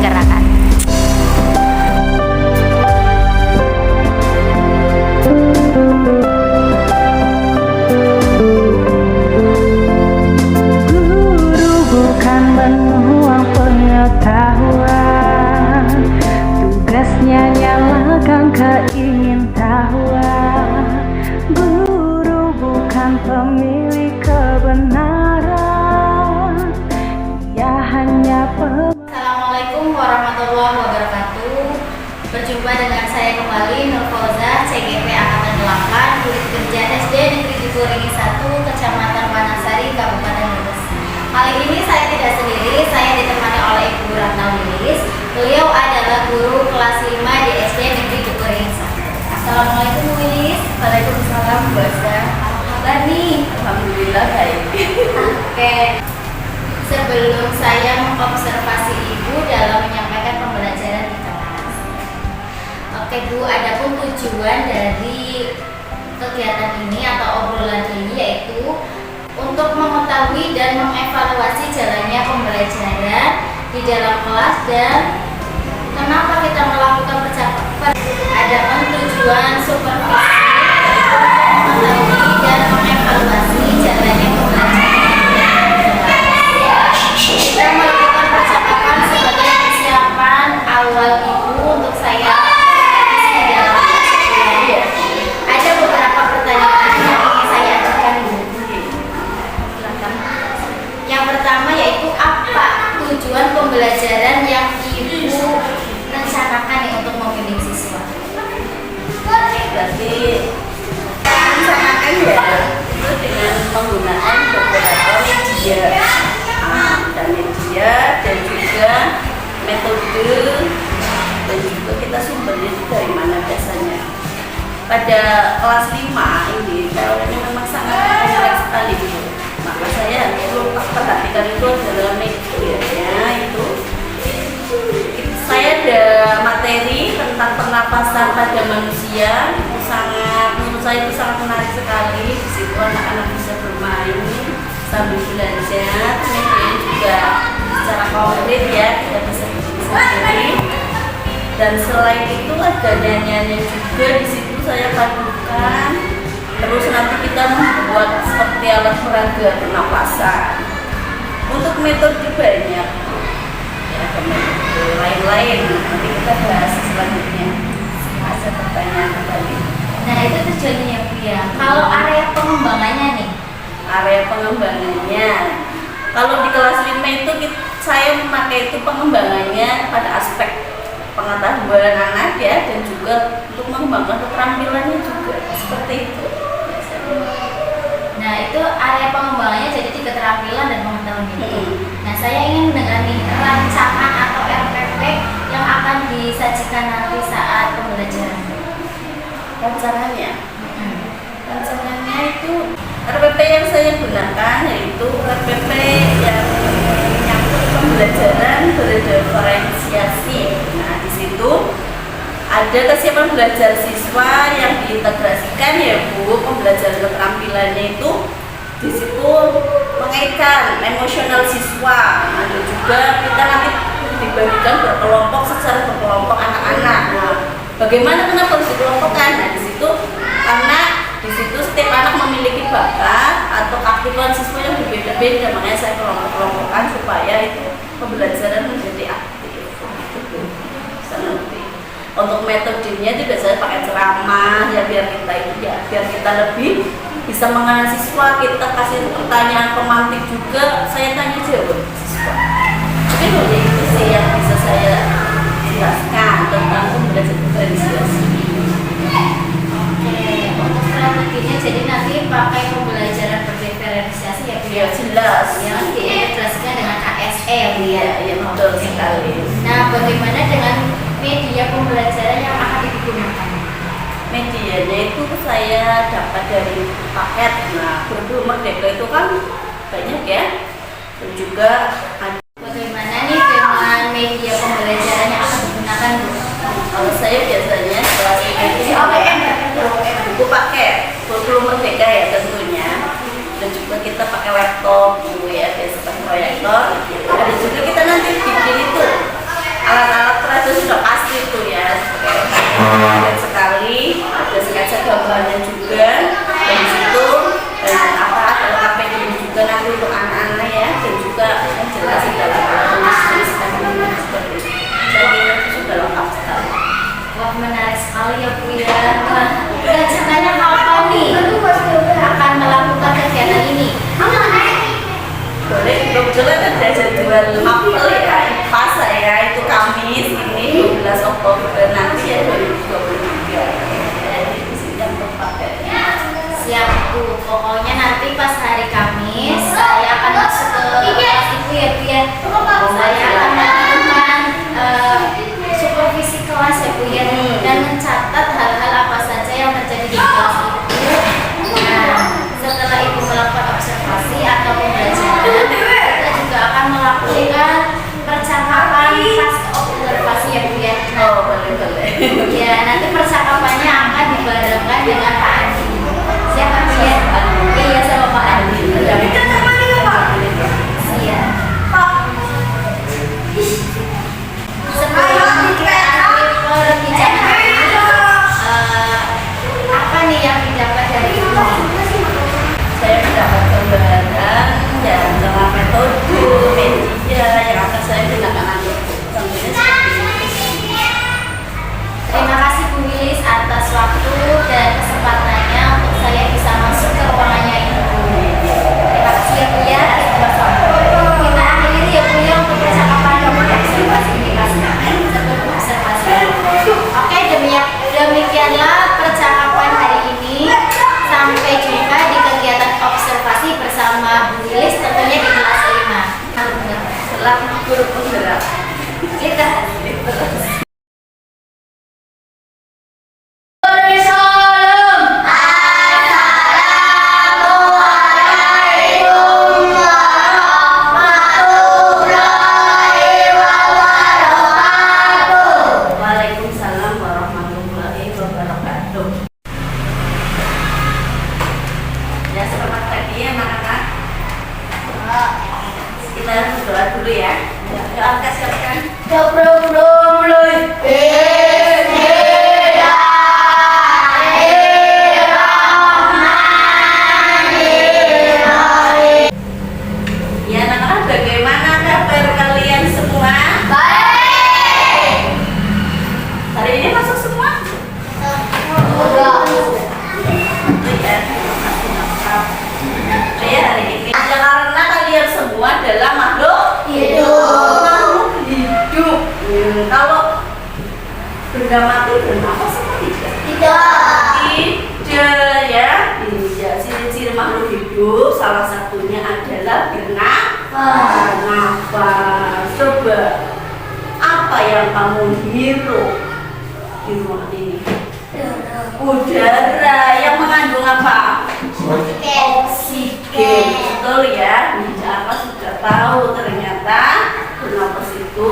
pergerakan. Guru bukan menuang pengetahuan, tugasnya nyalakan keingintahuan. Guru bukan pemilik kebenaran, dia hanya Assalamualaikum warahmatullahi wabarakatuh. Berjumpa dengan saya kembali, Nur Fauza, CGP Angkatan 8, Unit Kerja SD Negeri Cikuringi 1, Kecamatan Wanasari, Kabupaten Brebes. Kali ini saya tidak sendiri, saya ditemani oleh Ibu Ratna Wilis. Beliau adalah guru kelas 5 di SD Negeri Cikuringi 1. Assalamualaikum Bu Wilis. Waalaikumsalam Bu Asa. Apa kabar nih? Alhamdulillah baik. Oke. Sebelum saya mengobservasi Ibu dalam menyampaikan pembelajaran di kelas. Oke Bu, adapun tujuan dari kegiatan ini atau obrolan ini yaitu untuk mengetahui dan mengevaluasi jalannya pembelajaran di dalam kelas dan kenapa kita melakukan percakapan. Adapun tujuan supervisi yaitu mengetahui dan mengevaluasi jalannya pembelajaran. Kita melakukan percakapan sebagai persiapan awal Ibu untuk saya isi dalam kelas. Ada beberapa pertanyaan yang ingin saya ajukan Bu. Silakan. Yang pertama yaitu apa tujuan pembelajaran yang Ibu rencanakan nih untuk membimbing siswa? Berarti rencanakan ya itu dengan penggunaan beberapa media dan juga metode dan juga kita sumbernya itu dari mana biasanya. Pada kelas 5 ini teorinya memang sangat kompleks sekali gitu. Maka saya perlu perhatikan itu adalah medianya itu. Saya ada materi tentang pernapasan pada manusia, itu menurut saya itu sangat menarik sekali. Di situ anak-anak bisa bermain sambil belajar, kemudian juga secara konkret ya kita bisa sendiri. Dan selain itu ada nyanyiannya juga di situ saya padukan. Terus nanti kita membuat seperti alat peraga pernapasan. Untuk metode banyak, ya ada metode lain-lain. Nanti kita bahas selanjutnya. Ada pertanyaan kembali. Nah itu tujuannya ya Bu ya. Kalau area pengembangannya nih? Area pengembangannya, kalau di kelas 5 itu saya memakai itu pengembangannya pada aspek pengetahuan anak ya, dan juga untuk mengembangkan keterampilannya juga seperti itu. Nah itu area pengembangannya jadi di keterampilan dan pengetahuan itu. Nah saya ingin mendengar nih rancangan atau RPP yang akan disajikan nanti saat pembelajaran. Rancangannya itu RPP yang saya gunakan yaitu RPP yang menyangkut pembelajaran berdiferensiasi. Nah di situ ada kesiapan belajar siswa yang diintegrasikan ya Bu, pembelajaran keterampilannya itu di situ mengaitkan emosional siswa. Nah, dan juga kita nanti dibagikan berkelompok secara berkelompok anak-anak. Nah, bagaimana kenapa harus dikelompokkan? Nah di situ karena di situ setiap anak memiliki bakat atau keaktifan siswa yang berbeda-beda, makanya saya kelompok-kelompokkan supaya itu pembelajaran menjadi aktif. Untuk metodenya juga saya pakai ceramah ya biar kita lebih bisa mengenal siswa. Kita kasih pertanyaan pemantik juga, saya tanya jawab siswa. Tapi hanya itu sih yang bisa saya jelaskan tentang pembelajaran diferensiasi. Untuk strateginya jadi nanti pakai pembelajaran berdiferensiasi ya Bu ya. Jelas Yang diintegrasikan dengan KSE ya Bu ya. ya betul sekali. Nah bagaimana dengan media pembelajaran yang akan digunakan? Medianya itu saya dapat dari paket. Nah, Guru Merdeka itu kan banyak ya, dan juga Bagaimana nih dengan media pembelajaran yang akan digunakan Bu? kalau saya biasanya kelas ini buku paket Guru Merdeka ya tentunya, dan juga kita pakai laptop Bu ya, biasa pakai proyektor. Ada juga kita nanti bikin itu alat dan sekali ada sketsa gambarnya juga. Dan di situ ada KPI juga nanti untuk anak-anak ya, dan juga yang jelas segala tulis-tuliskan seperti itu. Saya kira itu sudah lengkap sekali. Wah, menarik sekali ya Bu ya. Rencananya kapan nih akan melakukan kegiatan ini? Boleh, kebetulan ada jadwal mapel ya, pas ya, itu Kamis ini 12 Oktober nanti ya 2023. Jadi di sini yang tepat ya. Siap Bu, pokoknya nanti pas hari Kamis saya akan masuk ke kelas Ibu ya Bu ya. Saya akan melakukan supervisi kelas ya Bu ya, dan mencatat hal-hal apa saja yang terjadi di kelas itu. Nah, setelah Ibu melakukan observasi atau pembelajaran, kita juga akan melakukan percakapan pas observasi ya Bu ya. Oh, boleh. Ya, nanti percakapannya akan dibarengkan dengan Pak Andi. Siapa Bu ya? Iya, sama Pak Andi. Siap. Sebelum kita akhir perbincangan ini, apa nih yang didapat dari Ibu? Saya mendapat gambaran dan dengan metode media yang akan saya gunakan nanti. Contohnya seperti ini. Terima kasih Bu Wilis atas waktu dan kesempatannya untuk saya bisa masuk ke ruangannya Ibu. Terima kasih ya Bu ya. Kita akhiri ya Bu ya untuk percakapan observasi ini sebelum observasi. Oke, demikianlah percakapan hari ini. Sampai jumpa di kegiatan observasi bersama Bu Wilis tentunya di kelas 5. Selamat guru penggerak. Kita Waalaikumsalam warahmatullahi wabarakatuh. Ya, selamat pagi ya anak-anak. Kita berdoa dulu ya. Ya, angkat siapkan. Ya, anak-anak, bagaimana kabar kalian semua? Hari ini masuk semua? Ya, hari ini karena kalian semua adalah makhluk hidup. Kalau benda mati bernafas apa tidak? Tidak ya. Ya, ciri-ciri makhluk hidup salah satunya adalah bernafas. Coba apa yang kamu hirup di ruangan ini? Udara yang mengandung apa? Oksigen. Betul ya. Apa sudah tahu ternyata bernafas itu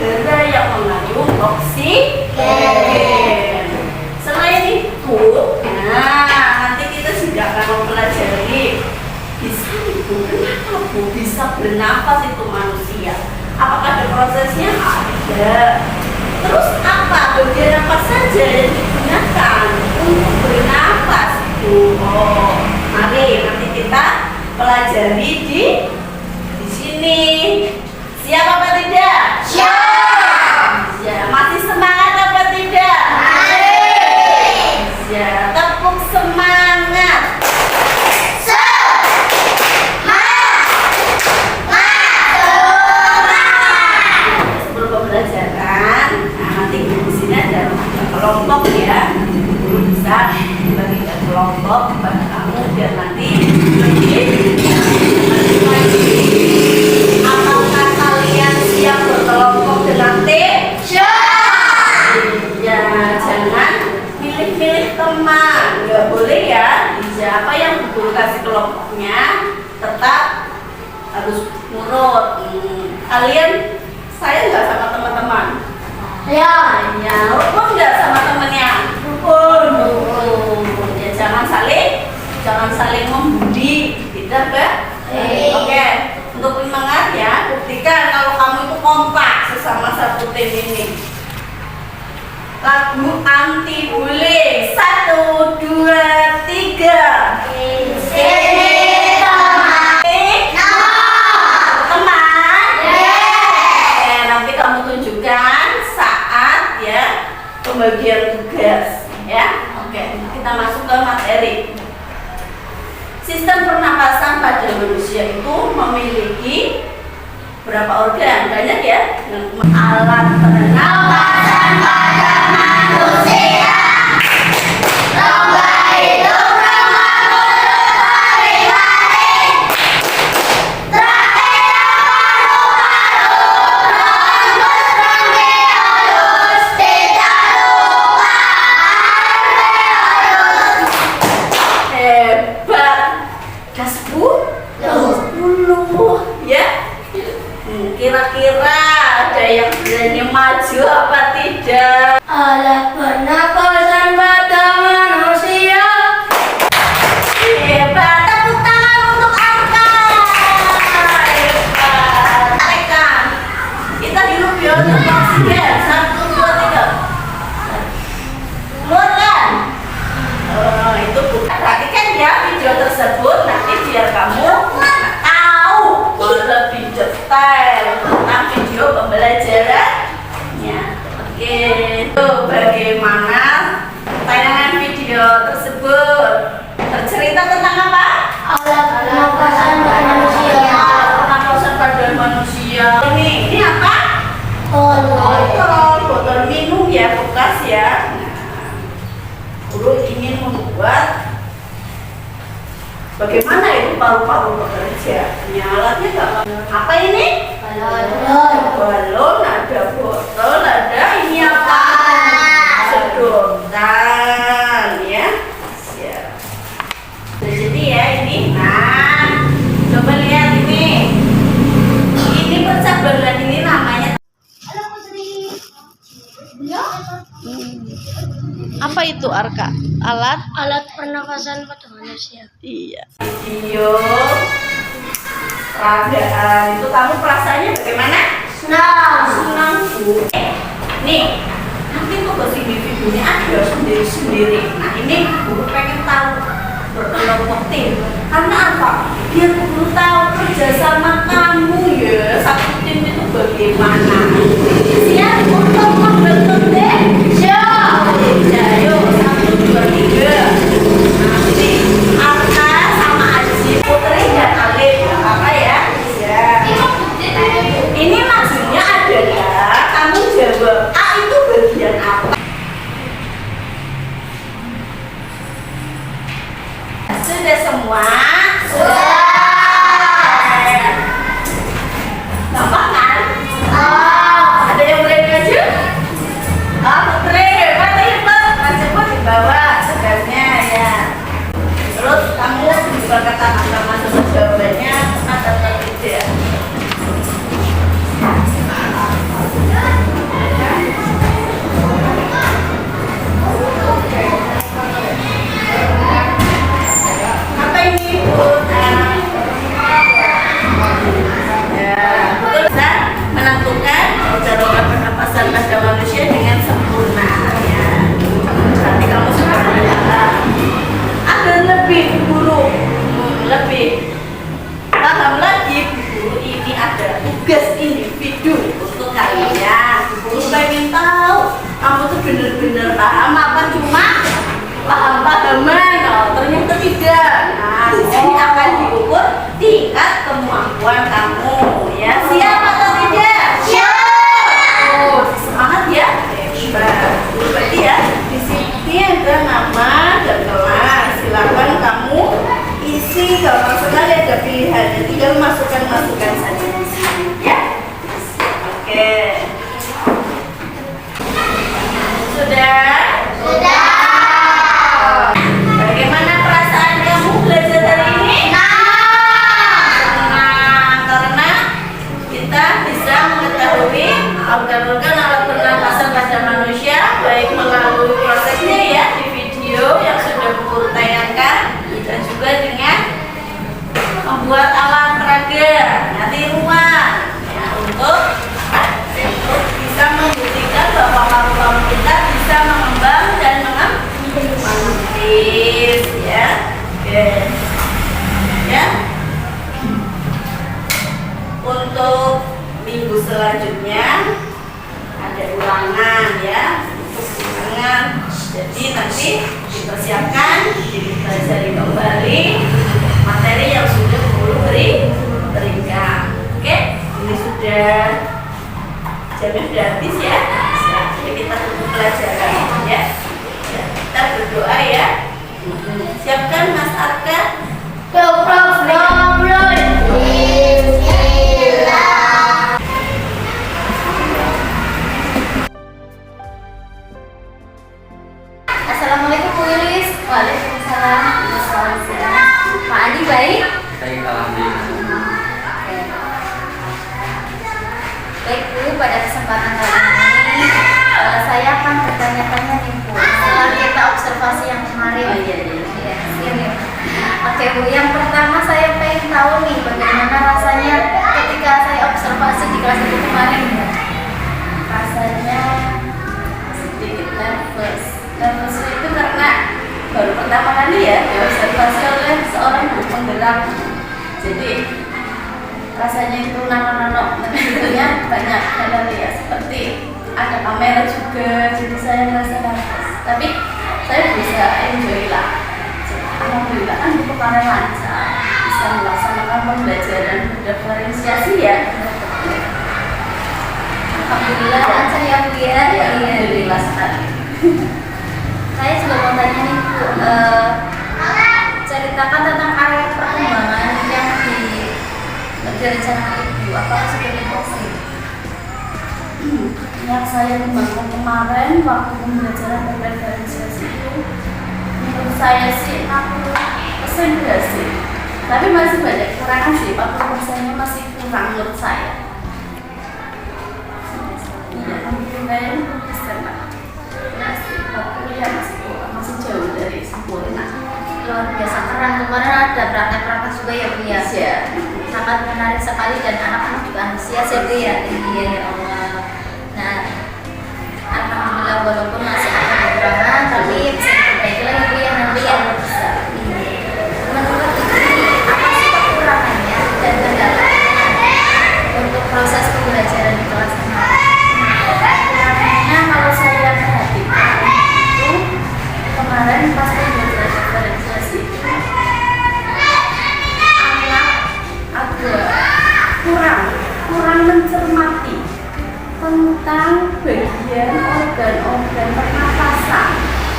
udara yang mengandung oksigen. Selain itu, nanti kita sudah akan mempelajari kenapa Bu bisa bernafas itu manusia. Apakah ada prosesnya? Ada. Terus apa bagian apa saja yang digunakan untuk bernafas itu? Oh, mari nanti kita pelajari di sini. Siap apa tidak? Siap. Ya, masih semangat apa tidak? Ya, tepuk semangat. Sebelum pembelajaran, nanti di sini ada kelompok ya. Guru bisa bagikan kelompok kepada kamu biar nanti apakah kalian siap berkelompok dengan tim? Ya, jangan milih-milih teman, nggak boleh ya. Siapa yang guru kasih kelompoknya tetap harus nurut. Kalian saya nggak sama teman-teman. Ya, rukun nggak sama temennya? Rukun. Ya, jangan saling membuli, tidak Mbak? Oke, untuk pendengar ya, buktikan kalau kamu itu kompak sesama satu tim ini. lagu anti bullying. 1, 2, 3. Sini teman. Teman. Oke, nanti kamu tunjukkan saat ya pembagian tugas ya. Oke, kita masuk ke materi. Sistem pernapasan pada manusia itu memiliki berapa organ? Banyak ya. Alat pernapasan pada manusia. Lomba hidup ramah mulut taring-taring. Trakea paru-paru. Rambut bronkiolus. Tidak lupa alveolus. Hebat. Gas 10 ya. Kira-kira ada yang berani maju apa tidak? Alat pernapasan pada manusia. Hebat, tepuk tangan untuk Arka. Hebat. Tekan. Kita hirup ya, oksigen. 1, 2, 3. Keluarkan. Itu bukan. Perhatikan ya video tersebut nanti biar kamu tahu lebih detail tentang video pembelajarannya. Oke, itu bagaimana tayangan video tersebut bercerita tentang apa? Alat pernapasan pada manusia. Pernapasan pada manusia. Ini apa? Botol minum ya, bekas ya. Guru ingin membuat bagaimana itu paru-paru bekerja. Ini alatnya apa ini? Balon, ada botol, ada ini apa? Sedotan ya. Ya. Jadi ya ini. Nah, coba lihat ini. Ini percabangan ini namanya. Apa itu Arka? Alat Pernapasan pada manusia. iya. Video peragaan itu kamu perasaannya bagaimana? Senang. Nih, nanti tuh ke sini videonya ada sendiri-sendiri. Nah ini guru pengen tahu berkelompok tim. Karena apa? Biar guru tahu kerjasama kamu ya. Satu tim itu bagaimana? Siap untuk membentuk tim? Siap. Yuk, 1, 2, 3. Nanti Arka sama Aji, Putri dan Alif. Apa ya? Ya. Ini maksudnya adalah kamu jawab A itu bagian apa? Sudah semua? Sudah. Gampang kan? Ada yang boleh maju? Putri, hebat. Masuk di bawah sebenarnya ya. Terus kamu juga katakan sama jawabannya ada atau tidak? Apa ini Bu? Ya, bisa menentukan cara pernapasan pada manusia dengan sempurna ya. Nanti kamu sudah belajar agar lebih buruk, lebih paham lagi. Guru ini ada tugas individu untuk kalian. Guru pengen tahu kamu tuh bener-bener paham apa cuma paham-pahaman. Oh, ternyata tidak. Nah, di sini akan diukur tingkat kemampuan kamu. Ya, siap atau tidak? Siap. Oh, semangat ya. Hebat. Berarti ya, di sini ada nama dan kelas. Silakan kamu isi, gampang sekali ada pilihannya. Tinggal masukkan saja di sini, ya. Oke. Sudah? Sudah. Bagaimana perasaan kamu belajar hari ini? Senang, karena kita bisa mengetahui organ-organ alat pernapasan pada manusia, baik melalui prosesnya ya di video yang sudah guru tayangkan, dan juga dengan membuat alat peraga nanti ruang ya, untuk bisa membuktikan bahwa paru-paru kita bisa ya. Ya, kita tunggu pelajaran ya. Ya, kita berdoa ya. Siapkan Mas Arka. Assalamualaikum Bu Wilis. Waalaikumsalam. Pak Adi baik? Baik, alhamdulillah. Baik Bu, pada kesempatan kali ini saya akan bertanya-tanya nih Bu. Setelah kita observasi yang kemarin. Oh, iya. Iya, iya. Oke Bu, yang pertama saya pengen tahu nih bagaimana rasanya ketika saya observasi di kelas itu kemarin. Rasanya sedikit nervous. Nervous itu karena baru pertama kali ya diobservasi oleh seorang guru penggerak. Jadi rasanya itu nano-nano, tentunya banyak hal ya, seperti ada kamera juga, jadi saya merasa nervous. Tapi saya bisa enjoy lah. Alhamdulillah kan itu kemarin lancar, bisa melaksanakan pembelajaran diferensiasi ya. Alhamdulillah lancar ya Bu ya. Ya, alhamdulillah sekali. Saya juga mau tanya nih Bu, ceritakan tentang area perkembangan yang direncanakan Ibu. Apa seperti itu? Yang saya kembangkan kemarin waktu pembelajaran diferensiasi itu, menurut saya sih 60% berhasil. Tapi masih banyak kekurangan sih, 40%-nya masih kurang menurut saya. Iya, mungkin kayaknya 60% lah. Masih 40 ya masih kurang, masih jauh dari sempurna. Luar biasa keren. Kemarin ada praktek-praktek juga ya Bu ya. Iya. Sangat menarik sekali dan anak-anak juga antusias ya Bu ya. Iya ya Allah. Nah, alhamdulillah walaupun masih ada kekurangan tapi bisa diperbaiki lagi Bu ya nanti ya. Bisa. Menurut Ibu apa sih kekurangannya dan kendalanya untuk proses pembelajaran di kelas kemarin? Kekurangannya kalau saya perhatikan itu kemarin pas pembelajaran diferensiasi itu anak agak kurang mencermati tentang bagian organ-organ pernapasan,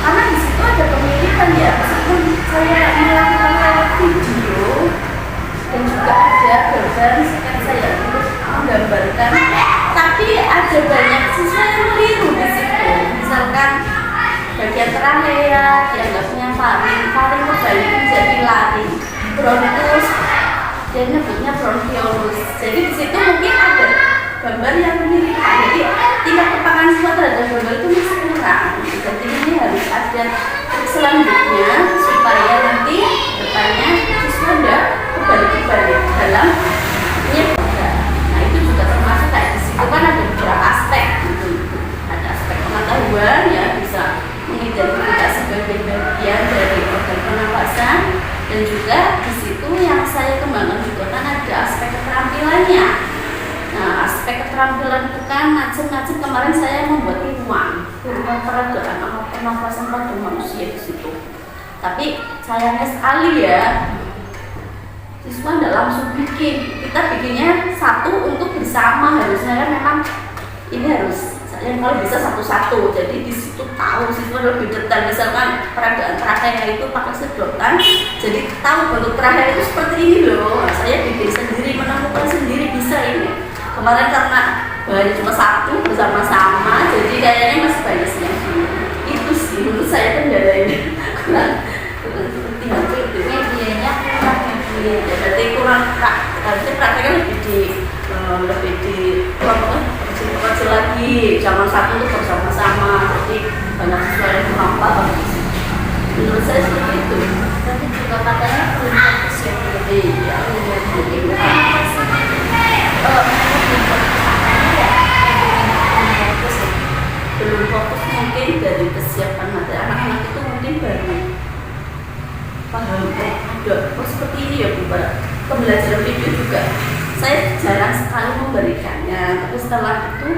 karena di situ ada pemilihan ya, meskipun saya melakukan lewat video dan juga ada gambar sketsa yang untuk menggambarkan, tapi ada banyak siswa yang keliru di situ. Misalkan bagian trachea dianggapnya faring kebalik menjadi laring, bronkus dan nyebutnya bronchiolus. Jadi di situ mungkin ada gambar yang mirip. Jadi tingkat kepekaan siswa terhadap gambar itu masih kurang. Jadi ini harus ada selanjutnya supaya nanti depannya siswa ada kebalik dalam penyebaran. Nah itu juga termasuk kayak di situ kan ada beberapa aspek gitu. Ada aspek pengetahuan ya, bisa mengidentifikasi sebagai bagian dari organ pernapasan, dan juga di situ yang saya kembangkan juga kan ada aspek keterampilannya. Nah, aspek keterampilan itu kan macam-macam. Kemarin saya membuat ilmuwan peragaan atau pernapasan pada manusia di situ. Tapi sayangnya sekali ya, siswa tidak langsung bikin. Kita bikinnya satu untuk bersama, harusnya kan memang ini harus yang kalau bisa satu-satu. Jadi di situ tahu siswa lebih detail. Misalkan peragaan trachea itu pakai sedotan, jadi tahu bentuk trachea itu seperti ini loh. Nah, saya bikin sendiri, menemukan sendiri bisa ini. Kemarin karena bahannya cuma satu bersama-sama, jadi kayaknya masih banyak sih yang itu sih menurut saya kendala ini. kurang tinggal medianya kurang ya, berarti kurang harusnya prakteknya lebih di kecil lagi, jangan satu untuk bersama-sama, jadi banyak siswa yang kurang paham. Menurut saya seperti itu. Tapi juga katanya belum fokus ya Bu. Iya. Ibu kenapa sih? Belum fokus mungkin dari kesiapan materi anak-anak itu mungkin baru paham ada seperti ini ya Bu. Pembelajaran video juga saya jarang sekali memberikannya, tapi setelah itu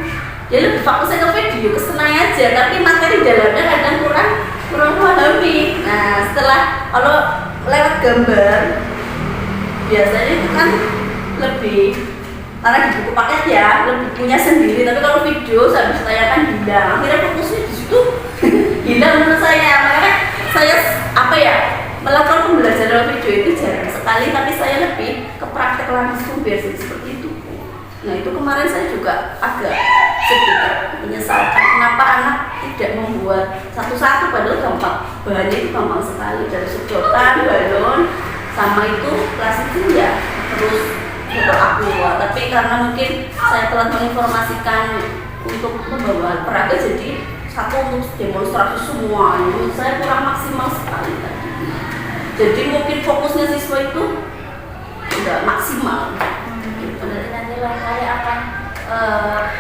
dia lebih fokusnya ke video, ke senang aja, tapi materi dalamnya kadang kurang memahami. Nah setelah kalau lewat gambar biasanya itu kan lebih karena di buku paket ya lebih punya sendiri, tapi kalau video saya bisa tanyakan hilang, akhirnya fokusnya di situ hilang menurut saya. Makanya saya apa ya, melakukan pembelajaran video itu jarang sekali, tapi saya lebih ke praktek langsung biar jadi seperti itu. Nah itu kemarin saya juga agak sedikit menyesalkan kenapa anak tidak membuat satu-satu, padahal gampang, bahannya itu gampang sekali, dari sedotan, balon, sama itu plastik ya, terus motor aqua. Tapi karena mungkin saya telah menginformasikan untuk membawa peraga, jadi satu untuk demonstrasi semua, menurut saya kurang maksimal sekali tadi. Jadi mungkin fokusnya siswa itu tidak maksimal. Berarti nanti lain kali akan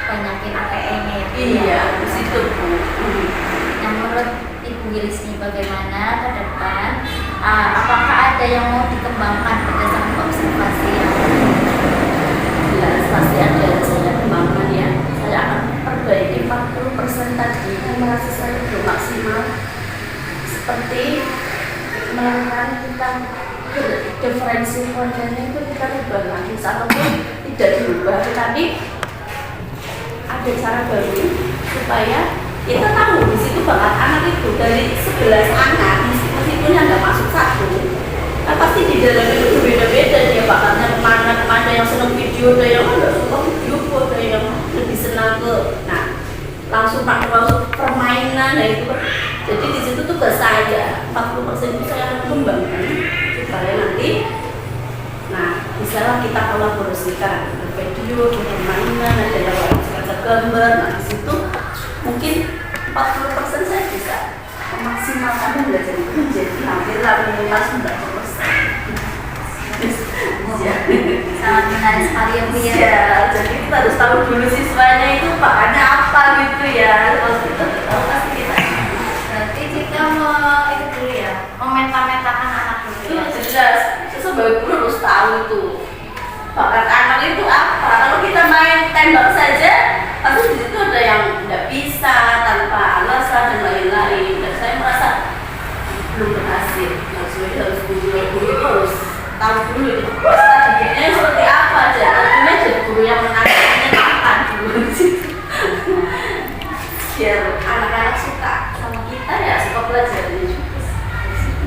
banyakin APE-nya ya. Iya, di situ Bu. Nah, menurut Ibu Wilis ini bagaimana ke depan? Apakah ada yang mau dikembangkan berdasarkan observasi yang Jelas pasti ada yang saya kembangkan ya. Saya akan perbaiki 40% tadi yang merasa saya belum maksimal. Seperti melakukan kita diferensi kontennya itu kita ubah lagi, ataupun tidak diubah, tapi ada cara baru supaya kita tahu di situ bakat anak itu dari 11 anak meskipun yang nggak masuk satu, kan pasti di dalam itu beda-beda dia bakatnya kemana, yang senang video, ada yang nggak suka video, ada yang lebih senang ke langsung pakai permainan, nah itu. Jadi di situ tuh saya 40% itu saya akan kembangkan supaya nanti misalnya kita kolaborasikan video, permainan, ada yang suka gambar, di situ mungkin 40% saya bisa memaksimalkan belajar itu menjadi hampir minimal 90%. sangat menarik sekali ya Bu ya. Ya, jadi kita harus tahu dulu siswanya itu bahannya apa gitu ya. Kalau kita tahu pasti kita. Berarti kita mau itu dulu ya, memeta-metakan anak dulu Itu ya. jelas, sebagai guru harus tahu itu bakat anak itu apa. Kalau kita main tembak saja, pasti di situ ada yang tidak bisa tanpa alasan dan lain-lain. Dan saya merasa belum berhasil. Maksudnya harus guru harus tahu dulu itu strateginya seperti apa aja. Tentunya jadi guru yang menangani kapan dulu di situ. Biar anak-anak suka sama kita ya, suka pelajarannya juga.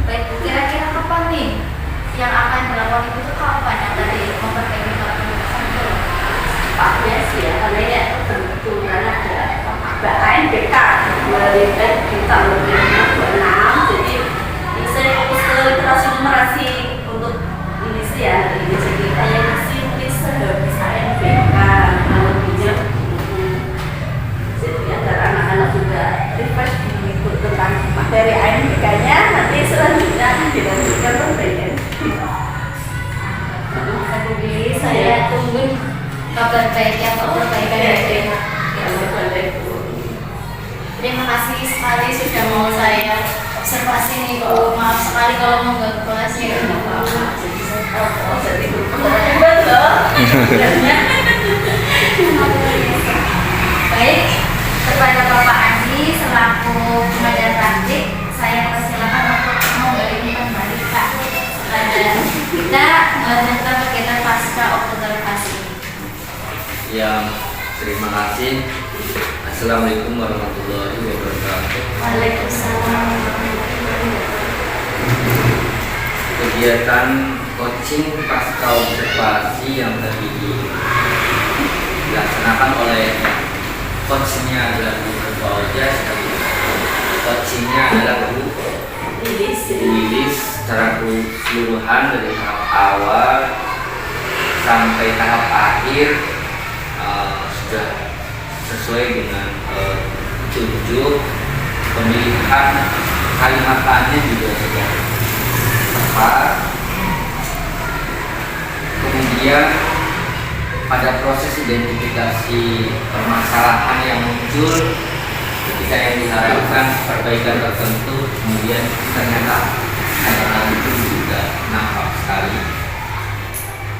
Baik Bu, kira-kira kapan nih yang akan dilakukan Ibu itu kapan yang tadi memperbaiki 40%? Paknya sih ya, karena ya kebetulan ada ANBK di tahun 2026, jadi saya fokus ke literasi numerasi untuk ini sih ya, ini jadi kayak sih mungkin sehabis ANBK lebihnya, jadi agar anak-anak juga refresh mengikut tentang materi ANBK-nya, nanti selanjutnya akan dilanjutkan perbaikan. Jadi saya tunggu kabar baik yang perbaikan dari Terima kasih sekali sudah mau saya observasi nih Bu. Maaf sekali kalau mengganggu kelasnya. Jadi hebat loh. Baik, kepada Bapak Andi selaku pengajar praktik, saya persilakan untuk memberi kembali Kak kepada kita tentang kegiatan pasca observasi ini. Ya, terima kasih. Assalamualaikum warahmatullahi wabarakatuh. Waalaikumsalam. Kegiatan coaching pasca observasi yang tadi dilaksanakan oleh coachnya adalah Bu Fauzah, coachingnya adalah Bu Wilis secara keseluruhan dari tahap awal sampai tahap akhir sudah sesuai dengan petunjuk, pemilihan kalimatnya juga sudah tepat. Kemudian pada proses identifikasi permasalahan yang muncul ketika yang diharapkan perbaikan tertentu, kemudian ternyata hal itu juga nampak sekali.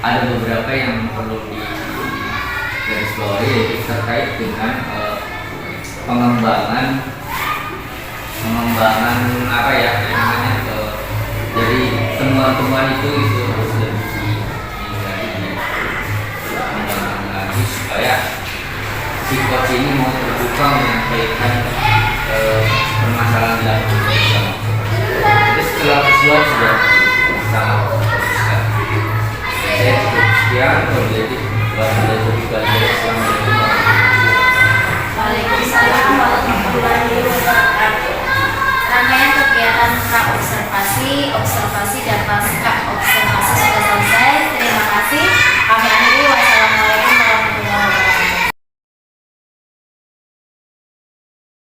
Ada beberapa yang perlu digarisbawahi, yaitu terkait dengan pengembangan apa ya namanya, jadi temuan-temuan itu harus lebih dihindari, pengembangan supaya si coach ini mau terbuka menyampaikan permasalahan dalam bersama. Jadi setelah keseluruhan sudah sangat besar. Saya cukup sekian. Jadi wassalamualaikum warahmatullahi wabarakatuh. Waalaikumsalam warahmatullahi wabarakatuh. Rangkaian kegiatan praobservasi, observasi dan pasca observasi